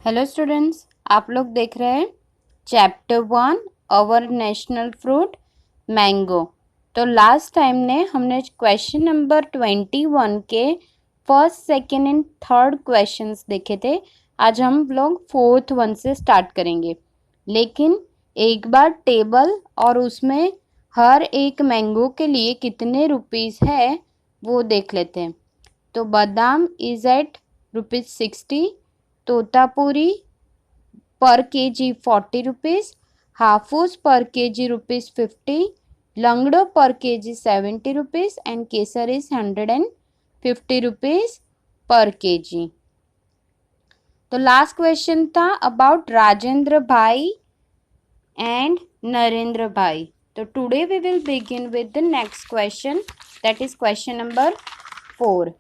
Hello students, आप लोग देख रहे हैं chapter 1 our national fruit mango. तो लास्ट टाइम ने हमने क्वेश्चन नंबर 21 के first second and third questions देखे थे। आज हम लोग फोर्थ वन से स्टार्ट करेंगे, लेकिन एक बार टेबल और उसमें हर एक मैंगो के लिए कितने रुपीस है वो देख लेते हैं। तो बादाम इज एट ₹60, तोतापुरी पर केजी 40 रुपीज़, हाफूस पर केजी ₹50, लंगड़ो पर kg 70 rupees and Kesar is 150 rupees per kg. तो लास्ट क्वेश्चन था अबाउट राजेंद्र भाई एंड नरेंद्र भाई। तो today we will begin with the next question, that is question number 4।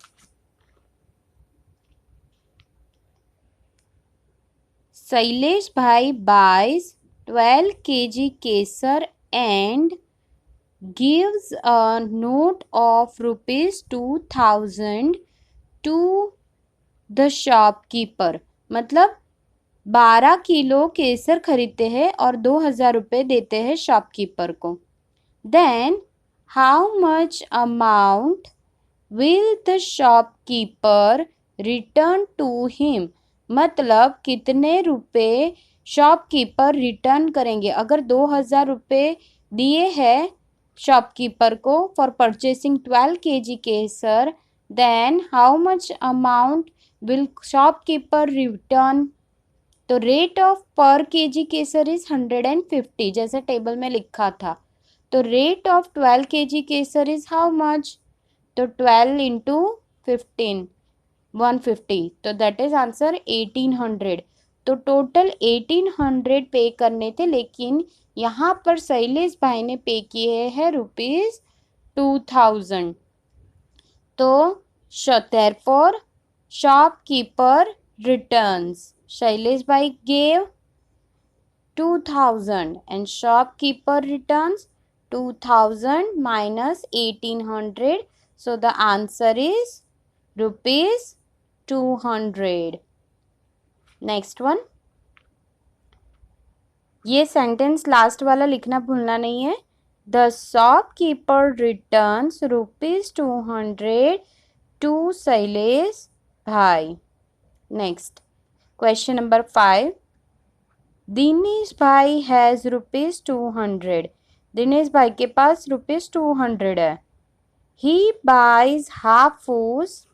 Sailesh Bhai buys 12 kg kesar and gives a note of ₹2000 to the shopkeeper। मतलब 12 kilo केसर खरीदते हैं और 2000 रुपये देते हैं शॉपकीपर को। Then how much amount will the shopkeeper return to him? मतलब कितने रुपए शॉपकीपर रिटर्न करेंगे। अगर 2000 रुपये दिए हैं शॉपकीपर को for purchasing 12 kg Kesar, then how much amount will shopkeeper return. तो रेट ऑफ पर केजी केसर इज 150, जैसे टेबल में लिखा था। तो rate of 12 kg Kesar is how much? तो 12 इंटू 15 150, तो दैट इज आंसर 1800। तो टोटल 1800 पे करने थे, लेकिन यहाँ पर शैलेश भाई ने पे किए हैं ₹2000। तो therefore shopkeeper returns, शैलेश भाई gave 2000 and shopkeeper returns 2000 minus 1800, so the answer is ₹200। Next one, ये सेंटेंस लास्ट वाला लिखना भूलना नहीं है। The shopkeeper returns ₹200 to Shailesh भाई। Next question number 5। दिनेश भाई हैज़ ₹200। दिनेश भाई के पास ₹200 है। He buys Hafus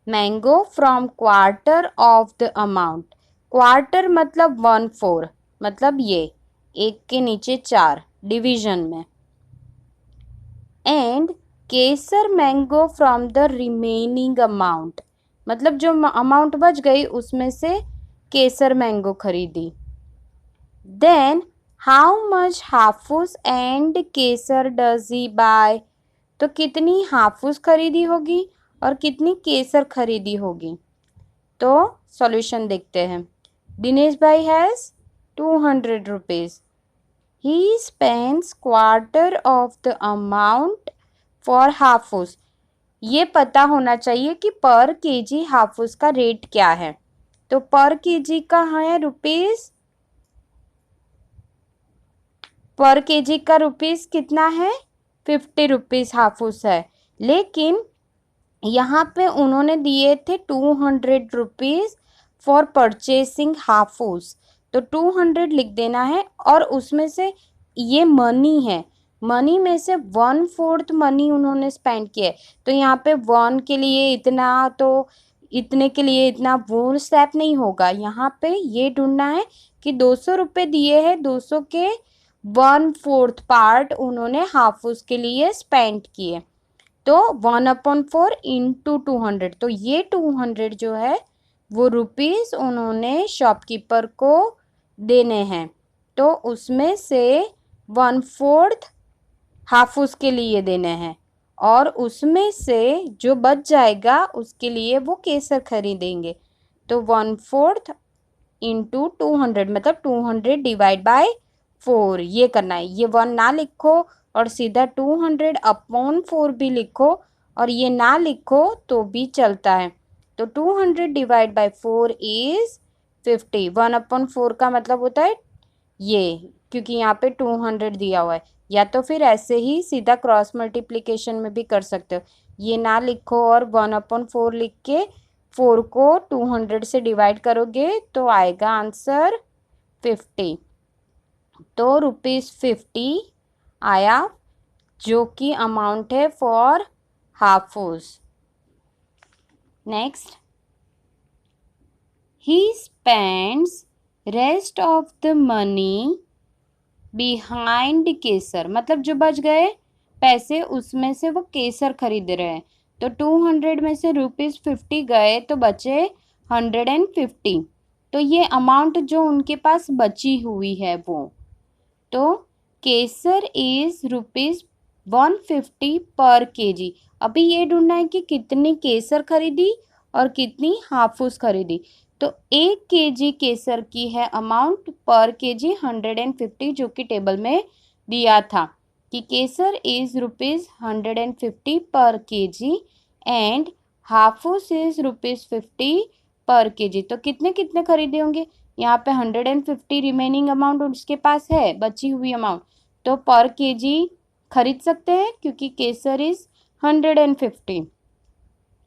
mango from quarter of the amount. Quarter मतलब 1/4, मतलब ये एक के नीचे 4 डिवीजन में। And Kesar mango from the remaining amount, मतलब जो अमाउंट बच गई उसमें से केसर मैंगो खरीदी। Then how much Hafus and Kesar does he buy. तो कितनी हाफूस खरीदी होगी और कितनी केसर खरीदी होगी। तो सॉल्यूशन देखते हैं। दिनेश भाई has 200 rupees. He spends quarter of the amount for Hafus. ये पता होना चाहिए कि पर केजी हाफूस का रेट क्या है। तो पर केजी का है रुपीज़, पर केजी का रुपीज़ कितना है? 50 रुपीज़ हाफूस है। लेकिन यहाँ पे उन्होंने दिए थे 200 रुपीज़ फॉर परचेसिंग हाफूस। तो 200 लिख देना है और उसमें से ये मनी है, मनी में से 1/4 मनी उन्होंने स्पेंड किया है। तो यहाँ पे 1 के लिए इतना, तो इतने के लिए इतना, वो स्टेप नहीं होगा। यहाँ पे ये ढूंढना है कि 200 रुपये दिए हैं, 200 के 1/4 पार्ट उन्होंने हाफूस के लिए स्पेंड किए। तो 1/4 इंटू 200, तो ये 200 जो है वो रुपीज़ उन्होंने शॉपकीपर को देने हैं। तो उसमें से 1/4 हाफूस के लिए देने हैं और उसमें से जो बच जाएगा उसके लिए वो केसर खरीदेंगे। तो 1/4 इंटू 200 मतलब 200 डिवाइड बाय 4 ये करना है। ये 1 ना लिखो और सीधा 200/4 भी लिखो, और ये ना लिखो तो भी चलता है। तो 200 डिवाइड बाय 4 इज 50। 1/4 का मतलब होता है ये, क्योंकि यहाँ पे 200 दिया हुआ है। या तो फिर ऐसे ही सीधा क्रॉस मल्टीप्लिकेशन में भी कर सकते हो, ये ना लिखो और 1/4 लिख के 4 को 200 से डिवाइड करोगे तो आएगा आंसर 50। तो ₹50 आया, जो कि अमाउंट है for Hafus. Next, he spends rest of the money behind Kesar, मतलब जो बच गए पैसे उसमें से वो केसर खरीद रहे हैं। तो 200 में से ₹50 गए तो बचे 150। तो ये अमाउंट जो उनके पास बची हुई है वो, तो केसर इज ₹150 पर केजी। अभी ये ढूंढना है कि कितनी केसर खरीदी और कितनी हाफूस खरीदी। तो 1 केजी केसर की है अमाउंट, पर केजी 150, जो कि टेबल में दिया था कि केसर इज ₹150 पर केजी एंड हाफूस इज ₹50 पर केजी। तो कितने कितने खरीदे होंगे, यहाँ पे 150 रिमेनिंग अमाउंट उसके पास है, बची हुई अमाउंट, तो पर केजी खरीद सकते हैं क्योंकि केसर इज 150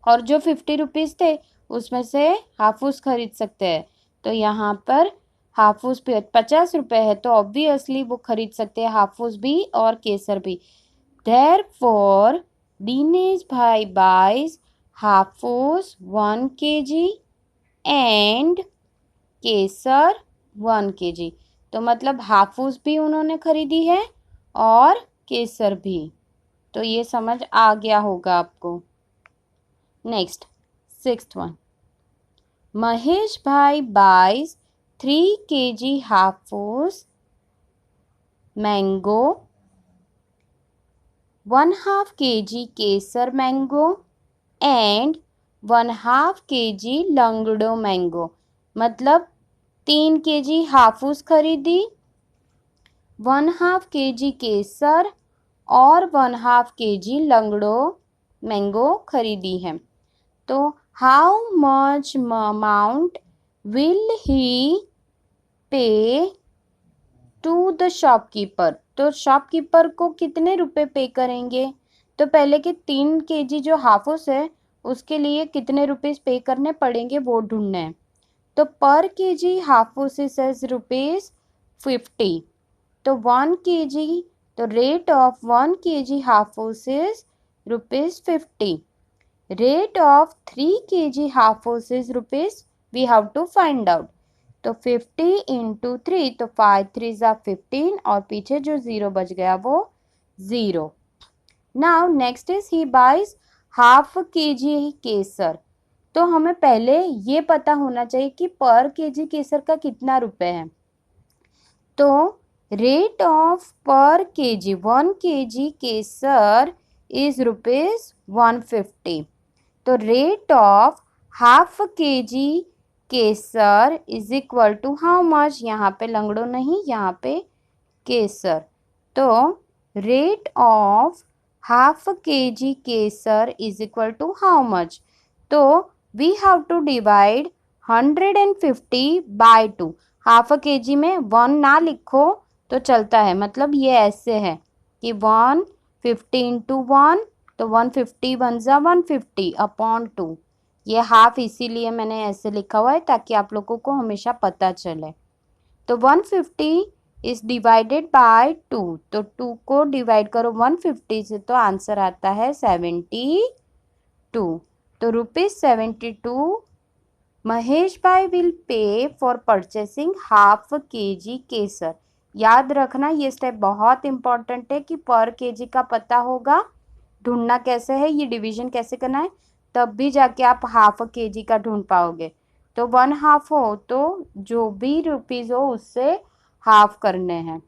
और जो 50 रुपीज़ थे उसमें से हाफूस खरीद सकते हैं। तो यहाँ पर हाफूस पे 50 रुपये है, तो ऑब्वियसली वो खरीद सकते हैं हाफूस भी और केसर भी। Therefore, दिनेश भाई buys Hapus 1 kg and Kesar 1 kg। तो मतलब हाफूस भी उन्होंने खरीदी है और केसर भी। तो ये समझ आ गया होगा आपको। नेक्स्ट, 6th वन, महेश भाई buys 3 kg Hafus mango, 1/2 kg Kesar mango and 1/2 kg Langdo mango. मतलब 3 kg हाफूस खरीदी, 1/2 kg केसर और 1/2 kg लंगड़ो मैंगो खरीदी है। तो how much amount will he pay to the shopkeeper. तो शॉपकीपर को कितने रुपए पे करेंगे, तो पहले के 3 kg जो हाफूस है उसके लिए कितने रुपीस पे करने पड़ेंगे वो ढूंढना है। तो पर केजी हाफूस इज ₹50। तो 1 kg, तो rate of 1 kg Hafus is ₹50। Rate of 3 kg Hafus is rupees, we have to find out. तो 50 इंटू 3, तो 5 3 15 और पीछे जो 0 बच गया वो 0। Now next is he buys half kg Kesar. तो हमें पहले ये पता होना चाहिए कि पर केजी केसर का कितना रुपए है। तो रेट ऑफ पर केजी 1 kg केसर इज ₹150। तो rate of half kg Kesar is equal to how much, यहाँ पे लंगड़ो नहीं, यहाँ पे केसर। तो rate of half kg Kesar is equal to how much, तो we have to divide 150 by 2। Half kg में 1 ना लिखो तो चलता है, मतलब ये ऐसे है कि 150 इंटू 1, तो 150 1 ज़ा 150 अपॉन 2। ये हाफ इसीलिए मैंने ऐसे लिखा हुआ है ताकि आप लोगों को हमेशा पता चले। तो 150 इज डिवाइडेड बाय 2, तो 2 को डिवाइड करो 150 से तो आंसर आता है 72। तो ₹72 महेश भाई will pay for purchasing half kg केसर। याद रखना ये स्टेप बहुत इंपॉर्टेंट है कि पर केजी का पता होगा, ढूंढना कैसे है, ये डिवीजन कैसे करना है, तब भी जाके आप हाफ kg का ढूंढ पाओगे। तो 1/2 हो तो जो भी रुपीज़ हो उससे हाफ करने हैं।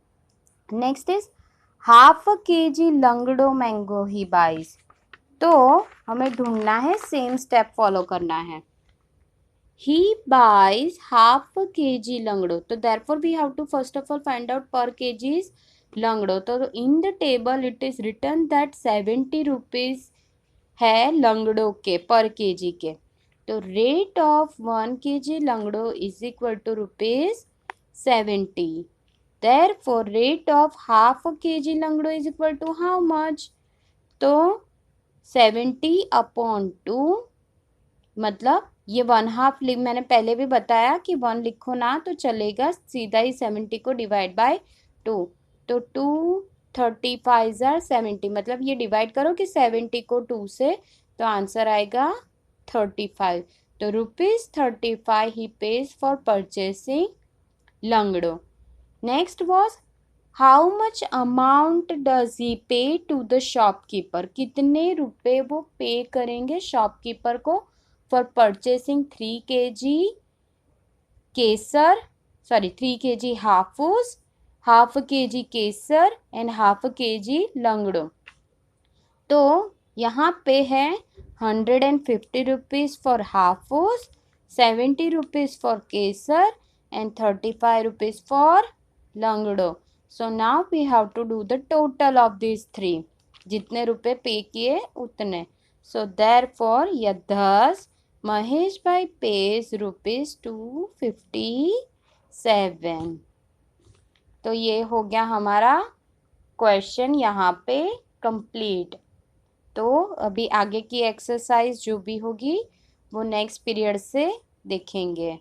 Next is half kg Langdo mango he buys. तो हमें ढूंढना है, सेम स्टेप फॉलो करना है। He buys half kg langdo. So therefore we have to first of all find out per kg is langdo. So in the table it is written that 70 rupees है लंगड़ो के पर KG के। तो rate of 1 kg लंगड़ो is equal to ₹70. Therefore rate of half a kg लंगड़ो is equal to how much? तो 70/2 मतलब ये 1/2 मैंने पहले भी बताया कि 1 लिखो ना तो चलेगा, सीधा ही 70 को डिवाइड बाय 2. तो 2 35 मतलब ये डिवाइड करो कि 70 को 2 से, तो आंसर आएगा 35. तो ₹35 he pays for purchasing Langdo. Next was how much amount does he pay to the shopkeeper. कितने रुपए वो पे करेंगे शॉपकीपर को for purchasing 3 kg Kesar, 3 kg Hafus, half kg Kesar and half kg Langdo. तो यहाँ पे है ₹150 for Hafus, ₹70 for Kesar and ₹35 for लंगड़ो. So now we have to do the total of these three. जितने रुपए पे किए उतने. So therefore thus महेश भाई pays ₹257. तो ये हो गया हमारा क्वेश्चन यहाँ पे कंप्लीट. तो अभी आगे की एक्सरसाइज जो भी होगी वो नेक्स्ट पीरियड से देखेंगे.